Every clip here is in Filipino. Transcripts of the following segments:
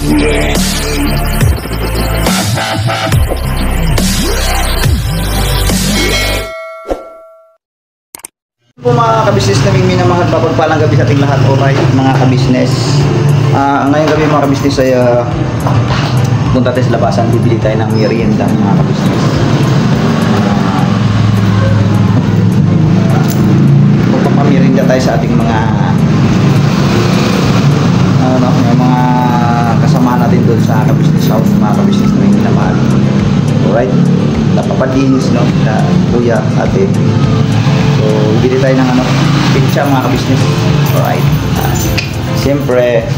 Po mga kabisnes na minamahal, papagpalang gabi sa ating lahat. Alright mga kabisnes, ngayong gabi mga kabisnes ay punta tayo sa labasan, bibili tayo ng merienda mga kabisnes. Magpapamerienda tayo sa ating mga yung mga kasama natin doon sa kabisnes house, mga kabisnes na minamahal. Alright, napapalinis no, na kuya, ate. So, bili tayo ng pizza mga kabisnes. Alright. Siyempre,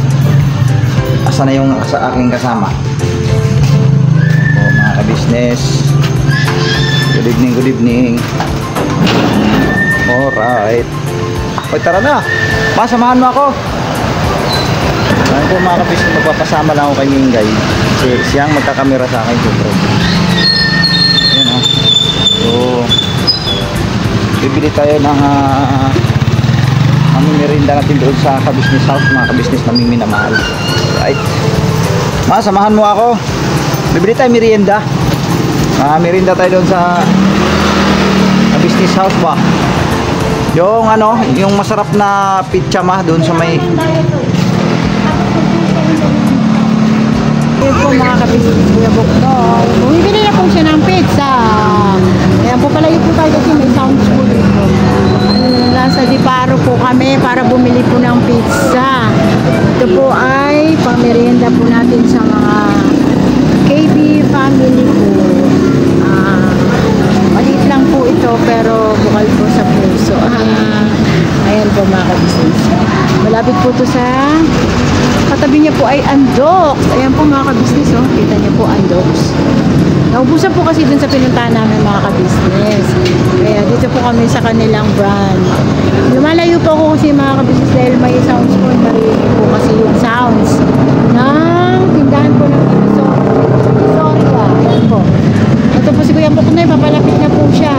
asa na yung sa aking kasama? So, mga kabisnes. Good evening, good evening. Alright. Hoy, tara na. Masamahan mo ako. Ayan po mga kabisnes, magpapasama lang ako kay Mingay. Kasi siyang magkakamera sa akin. Ayan o. So, bibili tayo ng merienda natin doon sa kabisnes house, mga kabisnes na minamahal. Right, samahan mo ako, bibili tayo merienda. Merienda tayo doon sa kabisnes house ba, yung yung masarap na pizza doon sa may po mga kabisnes, Kuya Buknoy. Bumibili na po siya ng pizza. Ayan po, palayo po tayo kasi may sound school dito. Nasa Diparo po kami para bumili po ng pizza. Ito po ay pang-merienda po natin sa mga KB family po. Maliit lang po ito pero bukal po sa puso. Ayan po mga kabisnes. Malapit po ito sa katabi niya po ay Andox. Ayan po mga kabisnes, oh. Kita niyo po Andox. Naubusan po kasi dun sa pinuntahan namin mga kabisnes. Kaya dito po kami sa kanilang brand. Lumalayo po ako kasi mga kabisnes dahil may sounds po. Marinig po kasi yung sounds ng tindahan po ng Visoria. Ayan po. Ito po si Kuya Buknoy. Papalapit na po siya.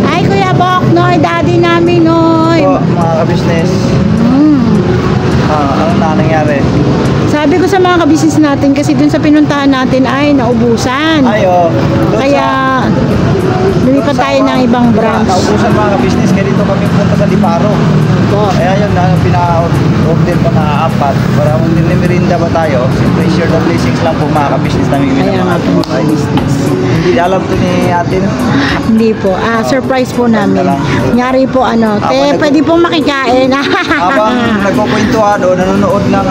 Ay Kuya Buknoy, daddy namin noy. po mga kabisnes. Ano na nangyari? Sabi ko sa mga kabisnes natin kasi dun sa pinuntahan natin ay naubusan. Ayo. Kaya lumipat tayo ng ibang branch. Naubusan mga kabisnes, kaya dito kami punta sa Diparo. Kaya yun na pina-order pa na apat. Para kung merienda ba tayo, siyempre share the blessings lang po mga kabisnes namin. Kaya nga po mga kabisnes. Hindi alam to ni ate. Hindi po. Surprise po namin. Nyari po pwede po makikain. Habang nagkukwentuhan o nanonood ng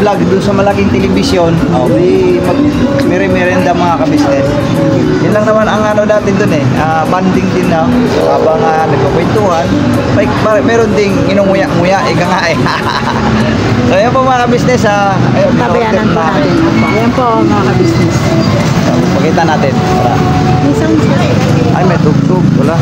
vlog doon sa malaking telebisyon, mag-merienda mga kabisnes. Yun lang naman ang natin doon banding din na. So, habang nagkukwentuhan, meron ding inunguya-nguya, ika nga So ayan po mga kabisnes, Tabayanan po natin. Ayan po mga kabisnes. Pakita natin. May sounds kasi. Ay, may tugtog. Wala.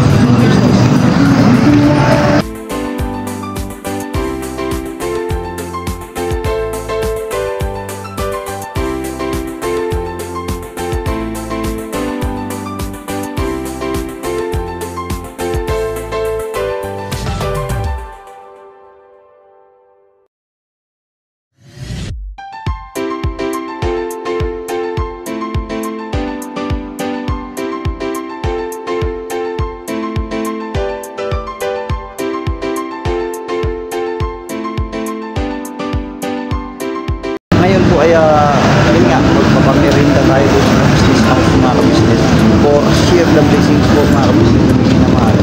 Ngayon po ay yun nga, magpapamerinda tayo doon sa business house mga kabisnes for share the blessings po mga kabisnes na minamahal.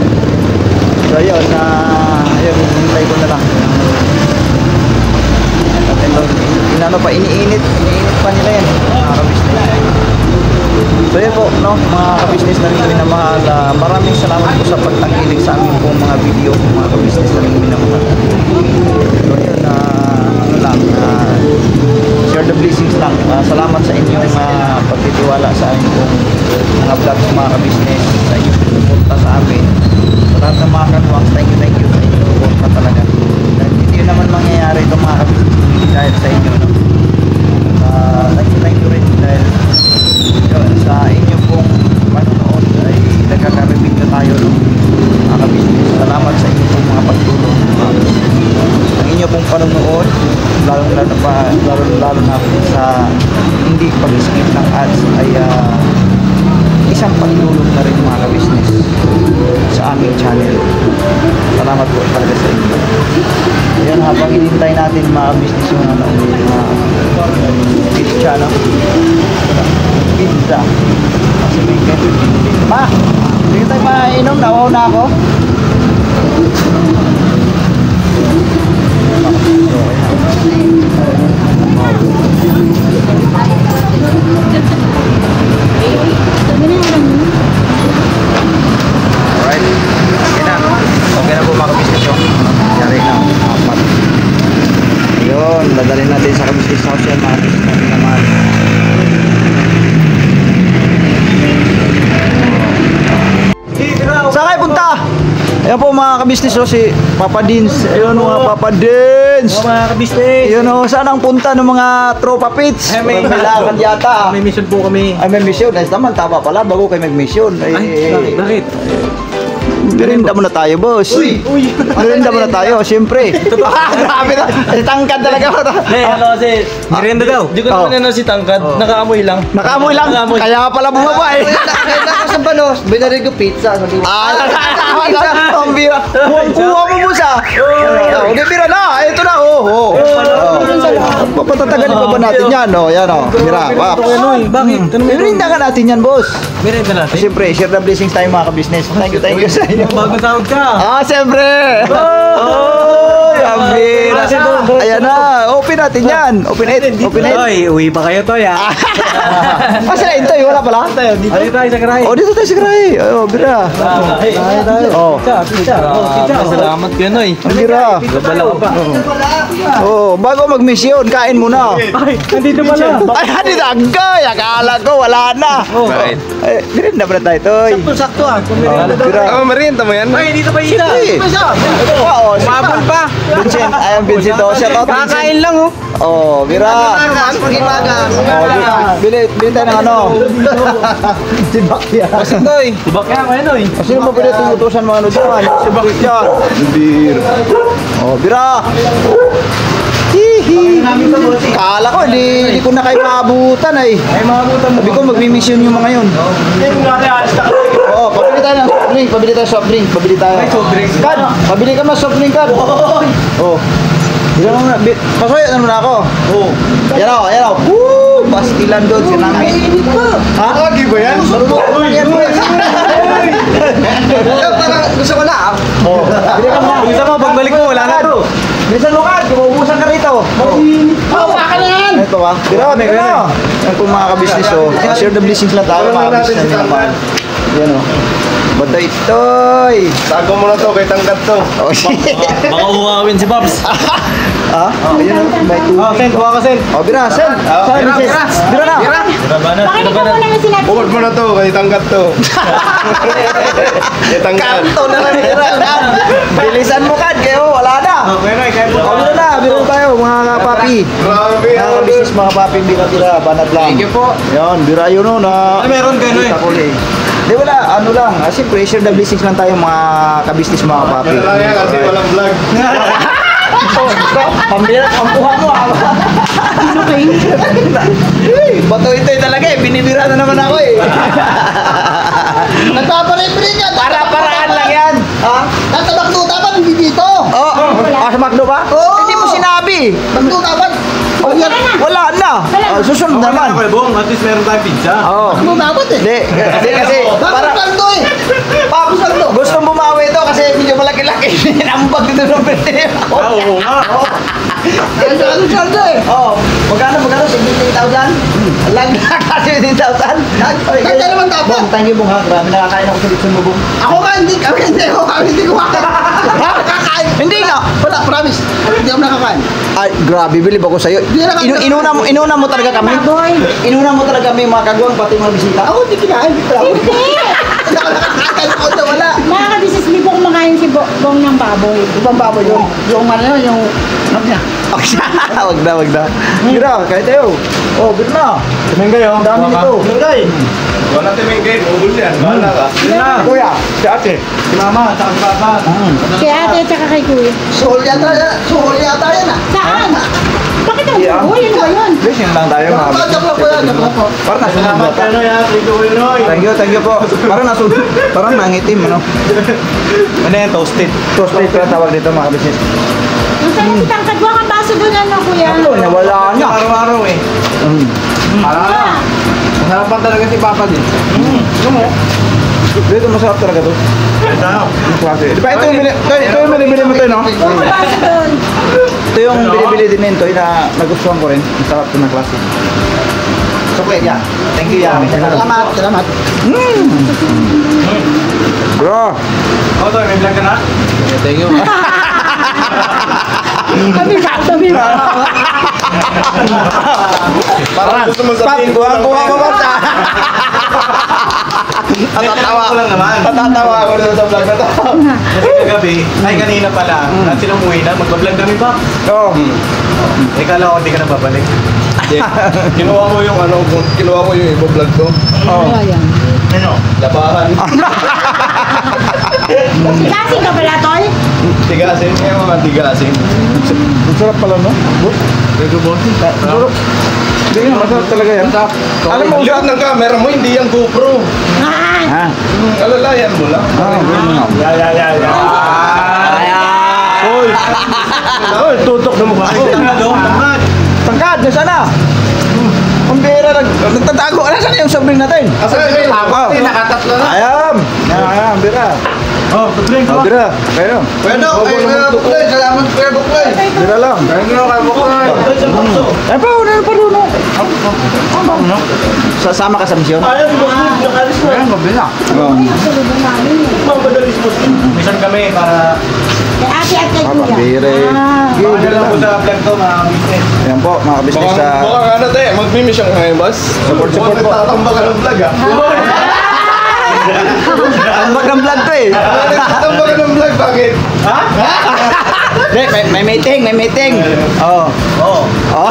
So ayun, hintay ko na lang. Iniinit pa nila yan mga kabisnes. So yun po, mga kabisnes na minamahal, maraming salamat po sa pagtangkilik sa amin po mga video mga kabisnes na minamahal. So yun, share the blessings lang. Salamat sa inyong pagtitiwala sa amin pong mga vlogs mga kabisnes, sa inyong pinupunta sa amin, sa lahat ng mga kanwang. Thank you sa inyong pinupunta talaga. Dahil hindi yun naman mangyayari itong mga kabisnes dahil sa inyo thank you rin dahil yun, sa inyo pong panonood ay nagkaka-review na tayo mga kabisnes. Salamat sa inyong pong mga pagtulong. Ang inyo pong panonood, lalo na sa na hindi pag-skip ng ads ay isang pagtulong na rin mga ka-business sa aming channel. Salamat po talaga sa inyo. Ayan, habang hinintay natin mga ka-business yung pizza, no? Pizza. Kasi may ketchup. Ma! Hindi tayo mainom. Nawaw na ako. Alright. Okay na. Okay na po mga ka-business yung nangyari na. Apat. Ayun. Dadalhin natin sa ka-business house yan mga ka-business naman. Saan kayo punta? Ayan po mga ka-business si Papa Dins. Ayun mga Papa Dins. Mga ka-business. Ayun saan ang punta ng mga tropa pits? May lakad yata. May mission po kami. Ay, may mission. Ay, naman, tama pala. Bago kayo mag-mission. Ay, bakit? Merinda muna tayo, boss. Uy! Merinda muna tayo, siyempre. Grabe na. Tangkad talaga. Kasi, merienda daw. Di ko Oh. naman si Tangkad. Nakaamoy lang. Nakaamoy lang. Nakaamoy. Kaya pala bumaba eh. Sa banos, binarig ko pizza. Sabi ko, Ang bira. Kuha mo boss ah. Okay, bira na. Ito na. Papatatagalin pa ba natin yan? Yan bira. Paps. Bakit? Merinda ka natin yan, boss. Merienda natin? Siyempre, share the blessings tayo mga ka-business. Thank you sa inyo. Bagong tawag ka. Siyempre! Oh! Ang bira. Ayan na. Open natin yan. Open it. Toy, uwi pa kayo, Toy, ha? Sila ito. Wala pala. Dito tayo sa Karay. Dito tayo sa Gray. Bira. Pizza. Salamat kayo, Noy. Ang bira. Gabala ko pa. Bago mag-mission, kain muna. Ay, nandito pala. Ay, hindi na agay. Akala ko, wala na. Bakit? Birin na pala tayo, Toy. Sakto, ha? Bira. Merienda mo yan? Ay, dito pa isa. Mabul pa. Vincent, ayun Vincent. Shout out Vincent. Kakain lang, oh. Bira. Bili tayo ng ano. Si Bakya. Toy. Bakit kayo, Noy? Sino mo pwede tumutusan mga ano dyan? Si Bakya. Bira. Bira. Hihi. Kala ko, hindi ko na kayo maabutan ay. Sabi ko, magmi-mission yung mga yun. Pabili tayo ng soft drink. Pabili tayo soft drink. Pabili tayo. Kad, pabili ka na soft drink, Kad. Bilang mo na. Pasoy, ano na ako? Yan o. Woo! Pastilan doon, sinami. Ha? Lagi ba yan? Yan mo. Gusto ko na. Bili ka mo. Isa mo, pagbalik mo, wala na to. Bilisan mo, Kad. Kumubusan ka rito. Baka na yan. Ito ba? Bira, may gano. Yan kung mga ka-business, share the blessings lang tayo, mga ka-business naman. Yan o. Batay toy. tago mo na to, kay Tangkad to. Baka uwawin si Pops. Ayun o. May tubig. Sen, kuha ka, Sen. Bira, Sen. Bira na. Bakit ikaw mo lang sinabi? Bukod mo na to, kay Tangkad to. Kay Tangkad. Kanto na lang bira. Bilisan mo, Kad. Kayo, wala na. Bira na. Bira tayo, mga kapapi. Grabe. Mga ka-business, mga papi. Bira, banat lang. Thank you po. Yan, bira yun o na. Meron ka, Noy. Di wala, ano lang. Siyempre, share the blessings lang tayo mga ka-business, mga papi. Ganun lang yan kasi walang vlog. Pambira, pampuha mo. Bato ito talaga eh. Binibira na naman ako eh. Nagpaparin-parin yan. Para-paraan lang yan. Ha? Nasa Makdo dapat, hindi dito. Sa Macdo ba? Hindi mo sinabi. Makdo dapat. Wala na. Susunod naman. Bong, at least meron tayong pizza. Makdo dapat eh. Hindi kasi Para Makdo eh. Paps, gustong bumawi ito kasi medyo malaki-laki. Nambag dito ng birthday ako. Oo nga. Kaya sa ano saldo eh. Magkano? 17,000? Lang na kasi 17,000. Kaya naman dapat. Bong, thank you, Bong, ha. Grabe, nakakain ako sa litson mo, Bong. Ako ka, hindi ko kakain. Hindi nga. Wala, promise. Hindi ako nakakain. Ay, grabe, bilib ako sa'yo. Hindi na kakain. Inuna mo talaga kami. Inuna mo talaga kami, mga kagawang, pati mga bisita. Ako hindi kinain. Hindi ako nakakain. Ako na wala. Mga kabisnes, di po kumakain si Bong ng baboy. Ibang baboy yun. Yung ano yun, yung... Ano niya? Wag na. Gira, kahit tayo. Oh, bit na. Tumingay oh. Ang dami nito. Tumingay. Wala tumingay, ubul yan. Bahala ka. Kuya, si ate. Si mama, tsaka si papa. Kay ate at saka kay kuya. Suhol yata yan ah. Saan? Bakit ang Yeah. buo? Yun ba yun? Blessing lang tayo mga Joke lang po yan, joke lang po. Parang nasunod Salamat bata. kayo ya. Thank you, Noy. Thank you po. Parang nasunod. Parang nangitim, ano? Ano yan, toasted? Toasted pa tawag dito mga business. Nasaan si Tangkad? Huwag ang baso doon, ano, kuya? Ano, nawala niya. Araw-araw eh. Ah. Masarapan talaga si Papa din. Dito masarap talaga to. Ang klase. Di ba ito yung binibili mo to, no? Huwag ang baso doon. Ito yung binibili din nito na nagustuhan ko rin. Ang sarap ito ng klase. So, kuya, yeah. Thank you, yeah. Salamat. Bro. Ako to, may vlog ka na? Thank you. Tabi ba? Parang gusto mo sabihin Kuha ko ba? Natatawa ko lang naman. Natatawa ako dito sa vlog na to. Kasi kagabi, ay kanina pala, na sila umuwi na, magbablog kami pa. Oo. Eh, kala ko hindi ka na babalik. Kinuha ko yung ibo-vlog ko. Oo. Ayan. Ano? Labahan. Kasi ka pala, Tol? Tigasin. Yung mga tigasin. Ang sarap pala, no? Sarap. Hindi nga, masarap talaga yan. Alam mo, Lihat ng camera mo, hindi yung GoPro. Ah! ha? Alalayan mo lang. Ganun nga. Hoy! Hoy, tutok na mukha ko. Tangkad! Tangkad, nasaan na? Ang bira, nagtatago. Nasaan na yung sabring natin? Asa yung Oh. nakatatlo na. Ayam! Ayam, bira. Oh, tutuloy Oh, ko. bira. Kayo. Pwede, Kuya Buklay. Salamat, Kuya Buklay. Bira lang. Ay, pa, una pa doon. Sasama ka sa misyon? Ayaw, nakalis na. Ayun, mabila. Oo. Madalis mo. Minsan kami para Kay ate at kay kuya. Pabire. Ah. baka lang po sa vlog to, mga business. Ayan po, mga kabisnes sa... Mukhang ano tayo, mag-mission ka ngayon, boss. Support po. Nagtatambak ka ng vlog, ah. Ang magandang vlog to eh. Nagtatambak ka ng vlog, bakit? Hindi, may meeting. Oo. Oo. Oo.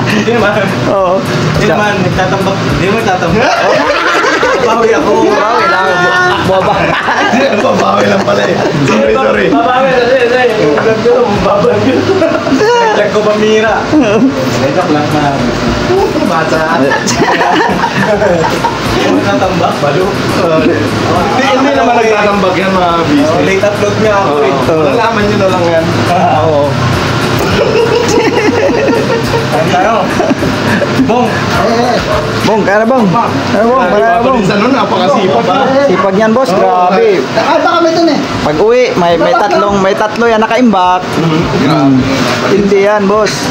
Hindi naman. Oo. Hindi naman, nagtatambak. Hindi naman nagtatambak. Bawi ako. Bawi lang. Boba. Babawi lang pala eh. Sorry. Babawi kasi. Yung vlog ko, babawi ko. Vlog ko pamira. Joke lang na. Bata. Hindi nagtatambak, balo. Hindi naman nagtatambak yan, mga business. Late upload niya ako eh. Nalaman nyo na lang yan. Oo. Kain tayo. Bong. Bong, kaya na bong. Kaya bong, kaya na bong. Sa nun, napakasipag. Sipag yan, boss. Grabe. Nakata kami dun eh. Pag uwi, may tatlo yan nakaimbak. Hindi yan, boss.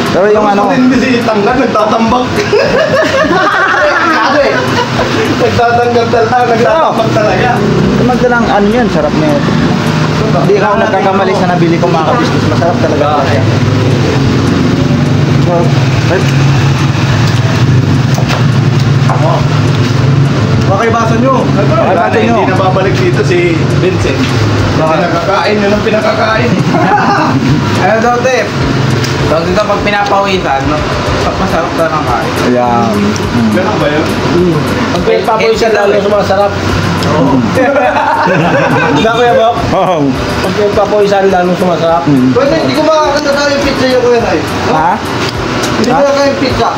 Pero yung ano, Hindi si Tangkad, nagtatambak. Nagtatanggal talaga, nagtatambak talaga. magdalang ano yan, sarap na yan. Hindi ako nagkakamali sa nabili ko mga ka-business. Masarap talaga. Okay, basa nyo. Wala na, hindi na babalik dito si Vincent. Kasi nakakain, yun ang pinakakain. Ano daw, Tep? Daw dito pag pinapawisan, no? Masarap na ng kain. Ayan. Ganun ba yun? Pag pinapawisan lalo sumasarap. Oo. Diba, Kuya Bok? Oh. Pag pinapawisan lalo sumasarap. Pwede, hindi ko makakanta tayo yung pizza yung Kuya Ray. Ha? Hindi ko na kayo yung pizza.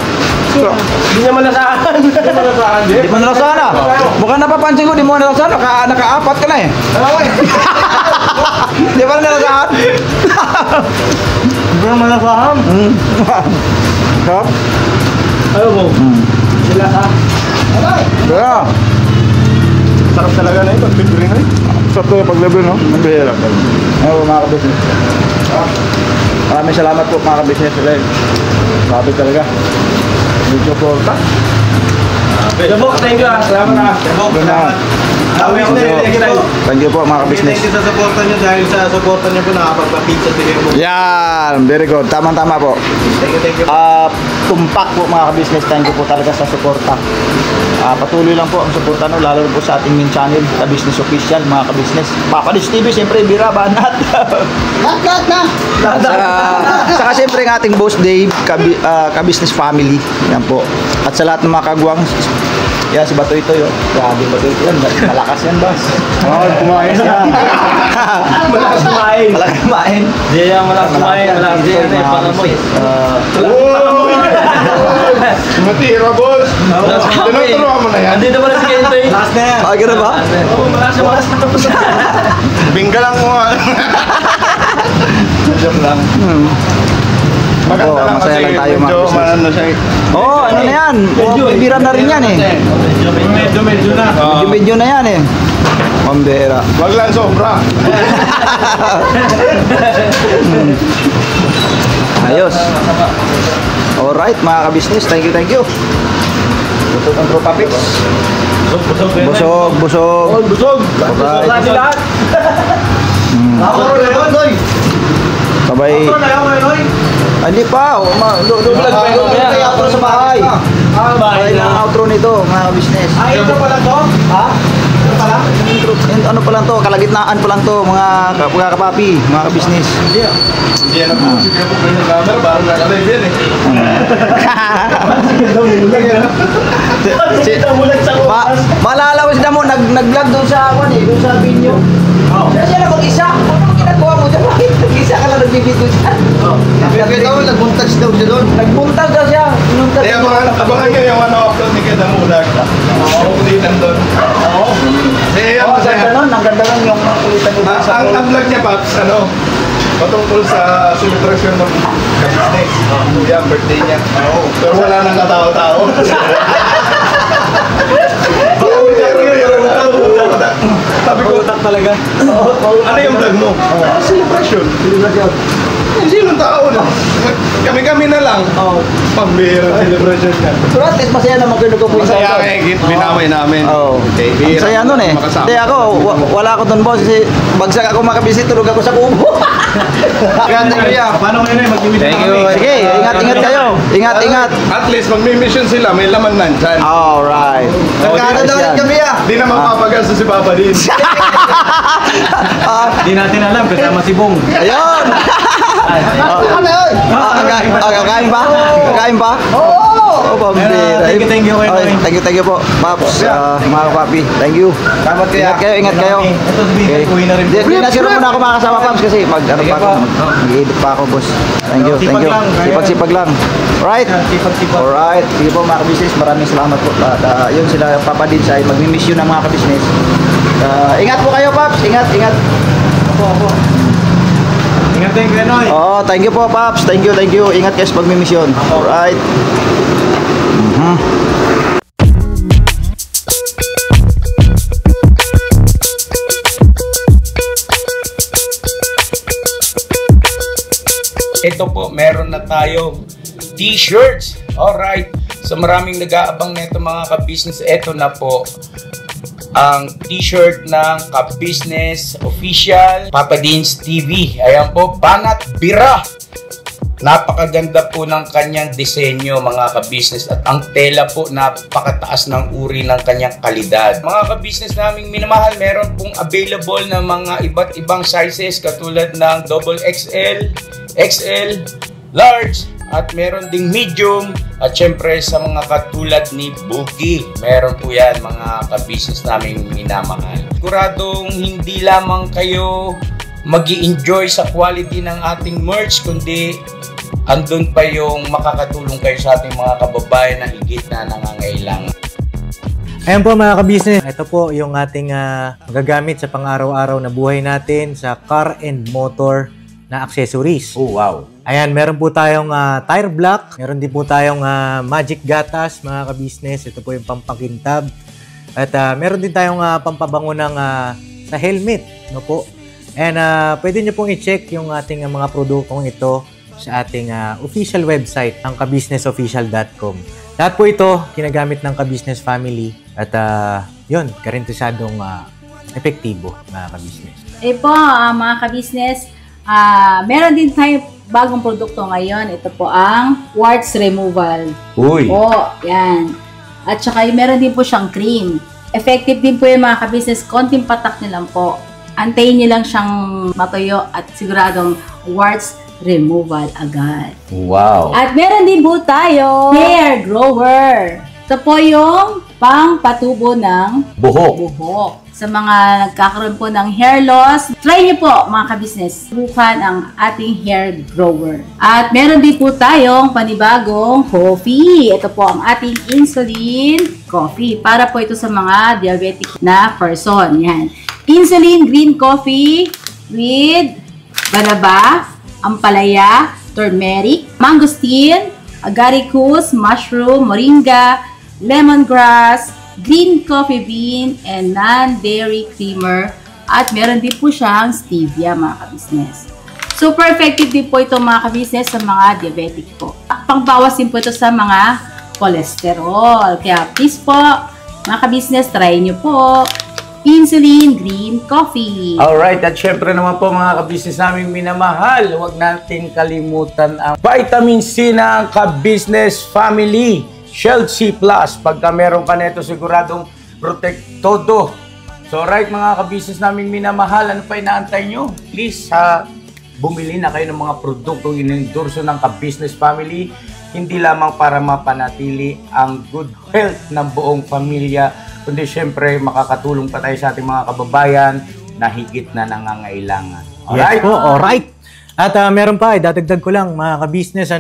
Hindi niya malasahan. Hindi niya malasahan, Di mo nalasahan ah. Mukhang napapansin ko, di mo nalasahan. Naka-apat ka na eh. Di ba nalasahan? Hindi niya malasahan. Sarap. Ayaw mo. Sila ha? Kaya, Sarap talaga na yun, pagpipili na yun. sarap to yung pag-level, no? Magbihirap. Ayun, mga ka-business. Maraming salamat po mga ka-business. Sabi talaga. Medyo porta. Kuya Bok, thank you ha. Salamat ha. Kuya Bok, salamat. Thank you po mga ka-business. Thank you sa supportan nyo dahil sa supportan nyo po nakapagpa-pizza si Kuya Bok. Yan, very good. Tama-tama po. Thank you, thank you. Tumpak po mga ka-business. Thank you po talaga sa suporta. Patuloy lang po ang suporta, no, lalo po sa ating main channel, Ka-Business Official, mga ka-business. Papadis TV, siyempre, Bira, Banat. Lahat na. Saka siyempre ang ating boss Dave, Ka-Business Family. Yan po. At sa lahat ng mga kagwang, yan, si Bato ito, yun. Grabe, Bato ito yan. Malakas yan, boss. Kumain siya. Malakas kumain. Malakas kumain. Hindi yan malakas kumain. Malakas kumain. Pangamoy. Matira, boss. Tinuturuan mo na yan. Andito pala si Kento eh. Malakas na yan. Gano'n ba? Oo, malakas na. Bingga lang mo. Joke lang. Maganda lang masaya kasi lang tayo, mga medyo business. maano siya. Ano na yan? Bira na rin yan eh. Medyo na. Medyo na yan eh. Pambera. Wag lang sobra. Ayos. Alright, mga ka-business. Thank you, thank you. Busog ang Tropa Pix. Busog. Busog. Alright. Busog lahat. Sabay. Hindi pa. Vlog kaya ako sa bahay. Bahay lang ang outro nito, mga ka-business. Ito pala to? Ha? Ito pala? Ano pa lang to, kalagitnaan pa lang to, mga kapapi, mga ka-business. Hindi yan ako. Sige po kayo ng camera. Parang nakalive yan eh. Maalala ko sila mo, nag-vlog doon sa video. Siya lang mag-isa. Ano ginagawa mo dyan? Bakit nag-isa ka lang nagbibideo dyan? Nagbuntag daw siya doon. Nagbuntag daw siya. Kaya abangan nyo yung upload ni Keda Mulag. Kulitan doon. Kasi yan, masaya. Ang ganda nun yung kulitan doon sa Ang vlog niya, Paps, patungkol sa celebration ng ka-business. Yan, birthday niya. Pero wala nang katao-tao. Sabi ko, talaga. ano yung vlog mo? Celebration. Sinong tao na? Kami-kami na lang. Pambira celebration niya. Pero at least masaya naman kayo nagpupunta. Masaya kayo, binamay namin. Okay, Ang saya nun eh. Hindi ako, wala ako doon boss kasi bagsak ako makabisit, tulog ako sa kubo. Ganda kuya. Paano kayo na mag-imit? Thank you. Sige, ingat kayo. Ingat. At least mag-mission sila, may laman nandyan. Alright. Nagkano daw rin kami Di na mapapagasa si Papa din. Hindi natin alam, kasama si Bong. Ayun. Kakain pa? Kakain pa? Oo! Pambira. Thank you kayo. Thank you po, Paps. Mga papi. Thank you. Ingat kayo. Ito sabihin, uwi na rin. Hindi na sure muna ako makasama, Paps, kasi mag-edit pa ako, boss. Thank you. Sipag-sipag lang. Alright. Alright. Sige po, mga ka-business. Maraming salamat po. Yun sila, Papa din sa mag-miss yun ng mga ka-business. Ingat po kayo, Paps. Ingat. Opo. Ingat tayo kayo, Noy. Thank you po, Paps. Thank you. Ingat guys pag may misyon. Alright. Ito po, meron na tayo t-shirts. Alright. So maraming nag-aabang nito mga ka-business. Ito na po ang t-shirt ng Ka-Business Official Papa Deans TV. Ayan po, Banat Bira. Napakaganda po ng kanyang disenyo mga ka-business at ang tela po napakataas ng uri ng kanyang kalidad. Mga ka-business naming minamahal, meron pong available na mga iba't ibang sizes katulad ng XXL, XL, large, at meron ding medium at syempre sa mga katulad ni Bookie. Meron po yan mga ka-business naming minamahal. Siguradong hindi lamang kayo mag-i-enjoy sa quality ng ating merch kundi andun pa yung makakatulong kayo sa ating mga kababayan na higit na nangangailangan. Ayan po mga ka-business, ito po yung ating magagamit sa pang-araw-araw na buhay natin sa car and motor na accessories. Oh, wow. Ayan, meron po tayong tire block, meron din po tayong magic gatas mga ka-business. Ito po yung pampakintab. At meron din tayong pampabango ng sa helmet, no po. And pwede nyo pong i-check yung ating mga produktong ito sa ating official website, ang kabusinessofficial.com. Lahat po ito ginagamit ng Ka-Business Family at yun, karintisadong epektibo mga ka-business. Po, mga ka-business, meron din tayo bagong produkto ngayon. Ito po ang warts removal. Uy! Po, yan. At saka meron din po siyang cream. Effective din po yung mga ka-business. Konting patak niyo lang po. Antayin niyo lang siyang matuyo at siguradong warts removal agad. Wow. At meron din po tayo hair grower. Ito po yung pang-patubo ng buhok. Sa mga nagkakaroon po ng hair loss, try niyo po mga ka-business. Subukan ang ating hair grower. At meron din po tayong panibagong coffee. Ito po ang ating insulin coffee. Para po ito sa mga diabetic na person. Yan. Insulin green coffee with banaba, ampalaya, turmeric, mangosteen, agaricus, mushroom, moringa, lemongrass, green coffee bean, and non-dairy creamer. At meron din po siyang stevia mga ka-business. Super effective din po ito mga ka-business sa mga diabetic po. Pangbawas din po ito sa mga cholesterol. Kaya please po mga ka-business, try nyo po insulin green coffee. Alright, at syempre naman po mga ka-business naming minamahal, huwag natin kalimutan ang vitamin C ng ka-business family. Shield C+. Pagka meron ka nito, siguradong protect todo. So right mga ka-business naming minamahal, ano pa inaantay nyo? Please, bumili na kayo ng mga produktong inendorso ng ka-business family. Hindi lamang para mapanatili ang good health ng buong pamilya, kundi syempre makakatulong pa tayo sa ating mga kababayan na higit na nangangailangan. Alright? Yes po, alright. At meron pa, dadagdag ko lang mga ka-business,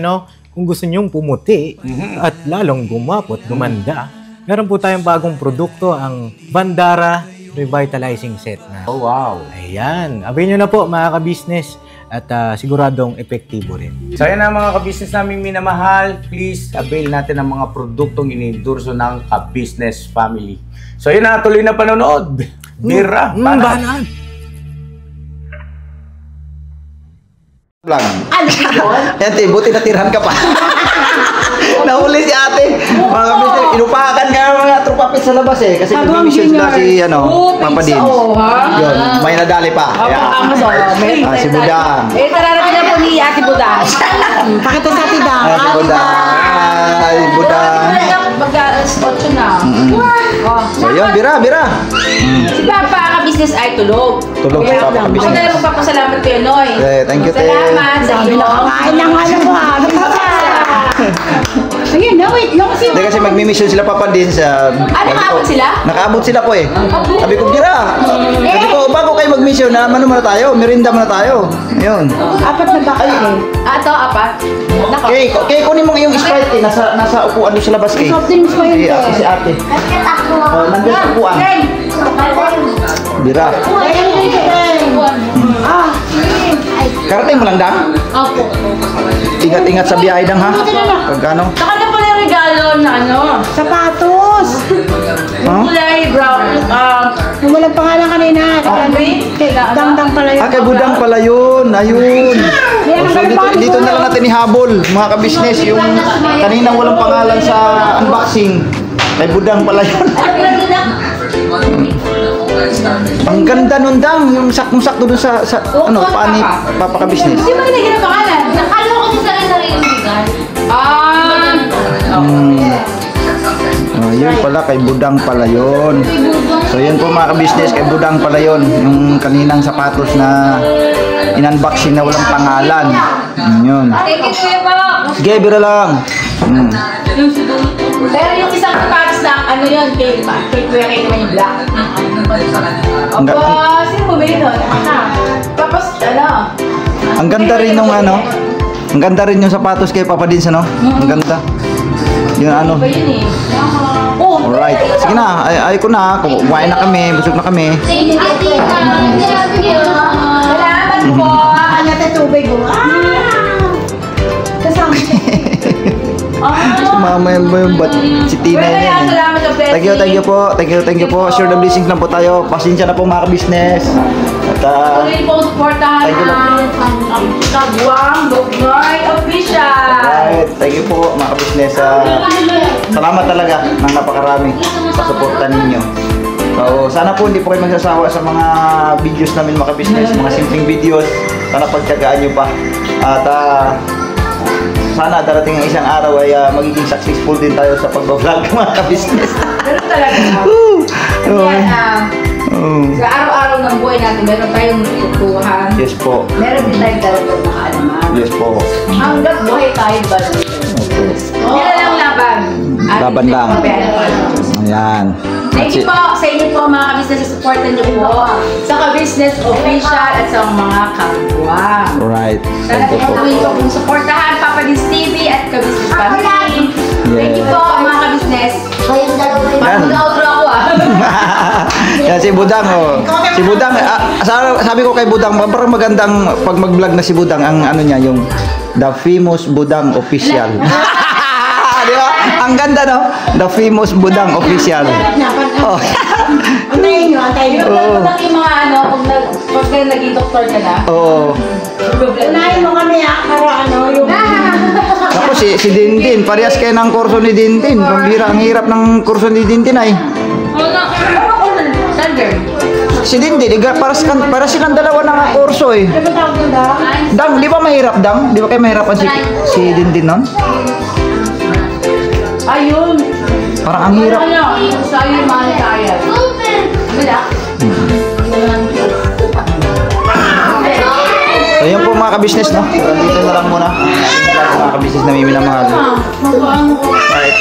kung gusto nyong pumuti at lalong gumapot, gumanda, meron po tayong bagong produkto, ang Bandara Revitalizing Set na. Oh, wow. Ayan. Abay nyo na po mga ka-business at siguradong epektibo rin. So yan ang mga ka-business naming minamahal. Please, avail natin ang mga produktong inendorso ng ka-business family. So yun na, tuloy na panonood. Bira. Banat. Lang. Ano yun? Ate, buti natirhan ka pa. Nahuli si ate. Mga kabisnes, inupakan ka ng mga trupapit sa labas eh. Kasi nag-mission sila si, Papa Dins. Yun, may nadali pa. Si Budang. Tararating na po ni Ate Budang. Pakita sa Ate Dang. Si Budang. Ay, Budang. Mag-spot na. So yun, bira. Si Papa, ka-business ay tulog. Tulog si Papa Ako ka-business. na magpapasalamat kayo, Noy. Thank you, te. Salamat sa iyo. Kain lang Ayun na, wait lang kasi. Hindi kasi magmi-mission sila Papa Dins. nakaabot sila? Nakaabot sila po eh. Sabi ko, bira. Sabi ko, bago kayo mag-mission, muna tayo. Merinda muna tayo. Ayun. Apat na bakal eh. Ito, apat. Nako. Kay, kunin mo yung Sprite eh. Nasa upuan doon sa labas eh. Soft drinks ko yun eh. Si ate. Nandiyan sa upuan. Bira. Karating mo lang, Dang? Opo. Ingat-ingat sa biyahe, Dang, ha? Pagkano? Saka na pala yung regalo na Sapatos. kulay brown. Yung walang pangalan kanina. Dang pala yun. Kay Budang pala yun. Ayun. So, dito na lang natin ihabol, mga ka-business. Yung kaninang walang pangalan sa unboxing. Kay Budang pala yun. Ang ganda nun, Dang. Yung saktong-sakto dun sa paani, Papa ka-business. Hindi mo kinagin ang pangalan. Nakala ko sa sarili yung bigay. Yun pala, kay Budang pala yun. So yun po mga ka-business, kay Budang pala yun. Yung kaninang sapatos na in-unboxing na walang pangalan. Yun. Thank you, Kuya po. Sige, bira lang. Pero yung isang sapatos na, ano yun, kay Kuya kayo naman yung black. Opo, sino bumili doon? Tapos, Ang ganda rin nung ang ganda rin yung sapatos kay Papa Dins, Ang ganda. Yung Ba yun eh? Alright. Sige na, ay ko na. Kumain na kami, busog na kami. Salamat po. Ano na tubig mo? Kasama siya. Mama yung si Tina yun eh. Salamat sa blessing. Thank you po. Thank you po. Share the blessings lang po tayo. Pasensya na po mga ka-business. At Tuloy po supportahan thank you ang Kagwang Dognoy Official. alright, thank you po mga ka-business. Salamat talaga ng napakarami sa suporta ninyo. So, sana po hindi po kayo magsasawa sa mga videos namin mga ka-business, mga simpleng videos. Sana pagtyagaan nyo pa. At sana darating ang isang araw ay magiging successful din tayo sa pag-vlog mga ka-business. Pero talaga. Kasi sa araw-araw ng buhay natin, meron tayong natutuhan. Yes po. Meron din tayong dalagang nakaalaman. Yes po. Hanggat buhay tayo ba? Yan lang laban. Laban lang. Ayan. Thank you po sa inyo po mga ka-business. Supportan niyo po sa ka-business official at sa mga kapwa. Alright. Sana po kami po kung supportahan Papa Dins TV at ka-business family. Thank you po mga ka-business. Parang outro ako Yan si Budang oh. Si Budang sabi ko kay Budang parang magandang pag mag-vlog na si Budang ang ano niya yung The Famous Budang Official. Di ba? Ang ganda no? The Famous Budang Official. Oh. Antayin nyo. Yung mga ano, pag naging doktor ka na. Oo. Unahin mo kami para yung... Ako si Dindin, parehas kayo ng kurso ni Dindin. Pambira, ang hirap ng kurso ni Dindin ay. Si Dindin, para silang dalawa ng kurso eh. Dang, di ba mahirap Dang? Di ba kayo mahirapan si Dindin nun? Ayun. Parang ang hirap. Sa'yo yung mga kaya. Wala. So yun po mga ka-business no. Dito na lang muna. Mga ka-business na may minamahal. Right.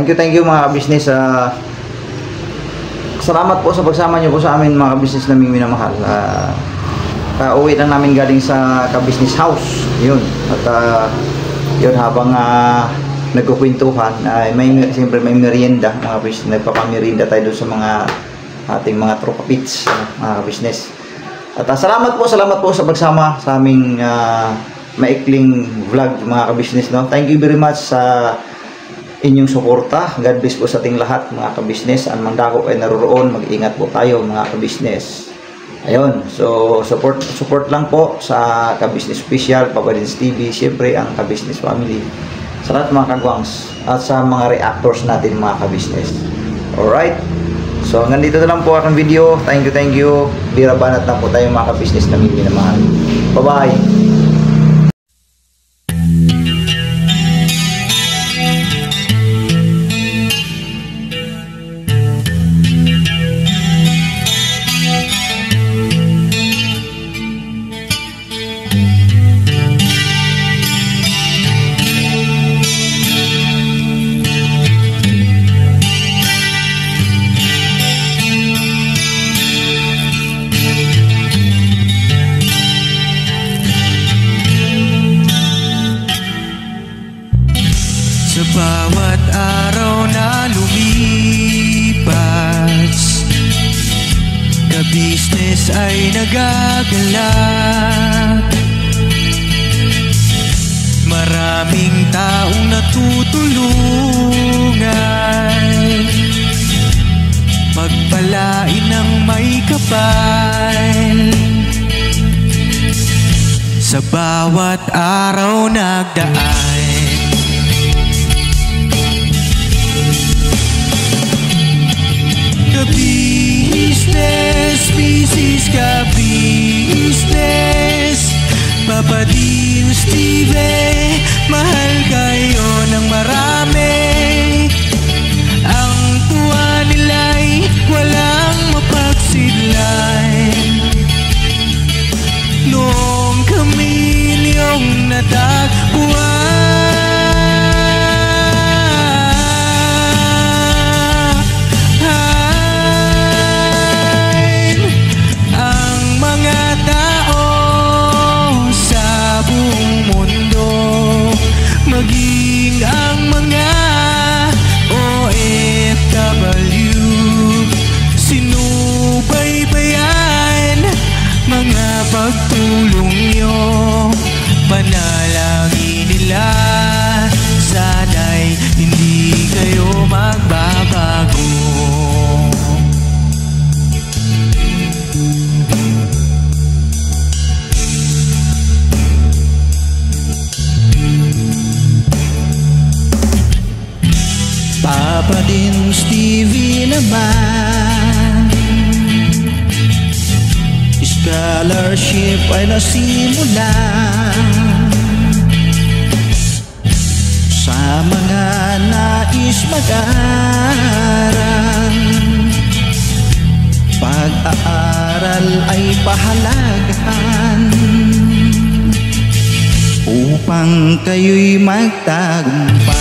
Thank you mga ka-business. Salamat po sa pagsama niyo po sa amin mga ka-business naming minamahal. Uwi lang namin galing sa ka-business house. Yun. At yun habang nagkukwentuhan, siyempre may merienda mga ka-business. Nagpapamerienda tayo doon sa mga ating mga tropa pits mga ka-business. At salamat po sa pagsama sa aming maikling vlog mga ka-business. No? Thank you very much sa inyong suporta. God bless po sa ating lahat mga ka-business. Anong dako ay naroon, mag-ingat po tayo mga ka-business. Ayun, so support lang po sa ka-business official, Papa Dins TV, siyempre ang ka-business family, sa lahat mga kagwangs at sa mga reactors natin mga ka-business. Alright, so hanggang dito na lang po aking video. Thank you. Birabanat na po tayo mga ka-business na minamahal. Bye bye. Sa bawat araw na lumipas, ka-business ay nagagalak. Maraming taong natutulungan, pagpalain ng may kapal. Sa bawat araw nagdaan, ka-business, business ka-business, Papa Dins TV, mahal kayo ng marami. naman. Scholarship ay nasimulan sa mga nais mag-aral. Pag-aaral ay pahalagahan upang kayo'y magtagumpay.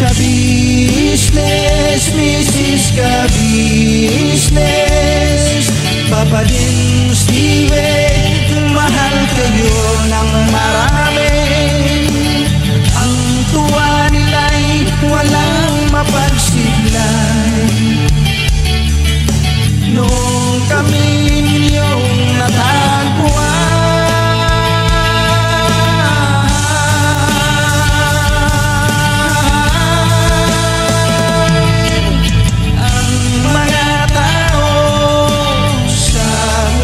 Ka-business, Mrs. Ka-business, Papa din Steven, mahal kayo ng marami. Ang tuwa nila'y walang mapagsiglay. Noong kami ninyong natagpuan, ang mga tao sa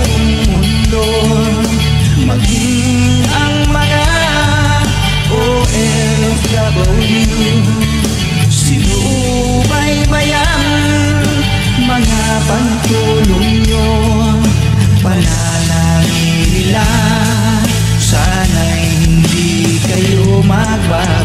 mundo, maging ang mga OFW, sinubaybayan mga pagtulong nyo. Panalangin nila sana'y hindi kayo magbago.